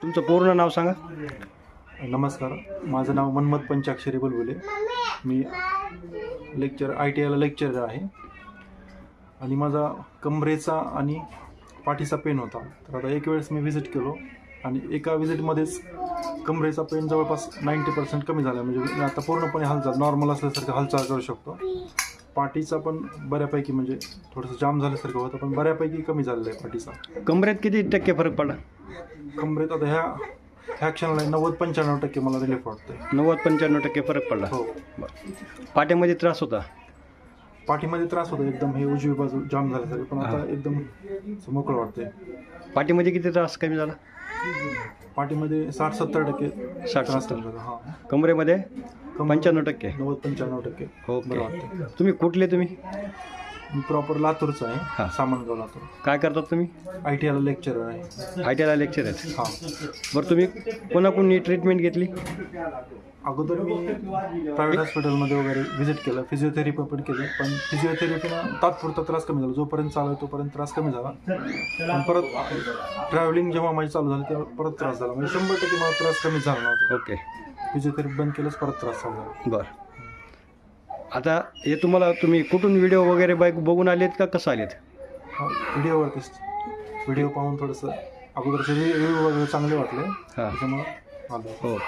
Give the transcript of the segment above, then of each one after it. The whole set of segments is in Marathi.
तुमचं पूर्ण नाव सांगा. नमस्कार, माझं नाव मनमत पंचाक्षरी बुलबुले. मी ITIला लेक्चरर आहे आणि माझा कमरेचा आणि पाठीचा पेन होता. तर आता एक वेळेस मी व्हिजिट केलो आणि एका व्हिजिटमध्येच कमरेचा पेन जवळपास 90% कमी झाला. म्हणजे मी आता पूर्णपणे हालचाल नॉर्मल असल्यासारखं हालचाल करू शकतो. पाठीचा पण बऱ्यापैकी म्हणजे थोडंसं जाम झाल्यासारखं होतं, पण बऱ्यापैकी कमी झालेलं आहे पाठीचा. कमरेत किती टक्के फरक पडला? कमरेत आता ह्या क्षणाला 90-95% मला रिलीफ वाटतंय. 90-95% फरक पडला. हो. पाठीमध्ये त्रास होता? पाठीमध्ये त्रास होतो एकदम, हे उजवी बाजू जाम झाल्यासारखं, पण आता एकदम मोकळं वाटतंय. पाठीमध्ये किती त्रास कमी झाला? पाठीमध्ये 60-70% 60-70. हां. कमरेमध्ये 95%. 90-95% ओके. बरं वाटतं. तुम्ही कुठले तुम्ही? मी प्रॉपर लातूरचा हां. आहे, सामनगाव लातूर. काय करतात तुम्ही? ITIला लेक्चरर आहे. ITIला लेक्चर आहेत. हां. बरं, तुम्ही कोणाकोणी ट्रीटमेंट घेतली? अगोदर मी प्रायव्हेट हॉस्पिटलमध्ये वगैरे व्हिजिट केलं, फिजिओथेरपी पण केली, पण फिजिओथेरपीनं तात्पुरता त्रास कमी झाला. जोपर्यंत चालू आहे तोपर्यंत त्रास कमी झाला. पण परत ट्रॅव्हलिंग जेव्हा माझी चालू झाली तेव्हा परत त्रास झाला. म्हणजे 100% मला त्रास कमी झाला नव्हता. ओके. फिजिओथेरपी बंद केलंच परत त्रास चालू झाला. बरं, आता हे तुम्ही कुठून व्हिडिओ वगैरे बघून आलेत का कसं आलेत? व्हिडिओवरतीच व्हिडिओ पाहून थोडंसं अगोदरचे रिव्ह्यू वगैरे चांगले वाटले, त्याच्यामुळं आलो. हो.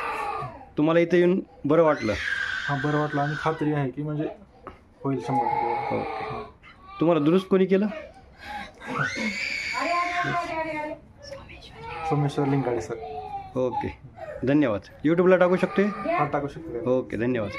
तुम्हाला इथे येऊन बरं वाटलं? हां, बरं वाटलं आणि खात्री आहे की म्हणजे होईल 100%. ओके. तुम्हाला दुरुस्त कोणी केलं? सोमेश्वर लिंगाडे सर. ओके, धन्यवाद. यूट्यूबला टाकू शकते? हा, टाकू शकतो. ओके, धन्यवाद.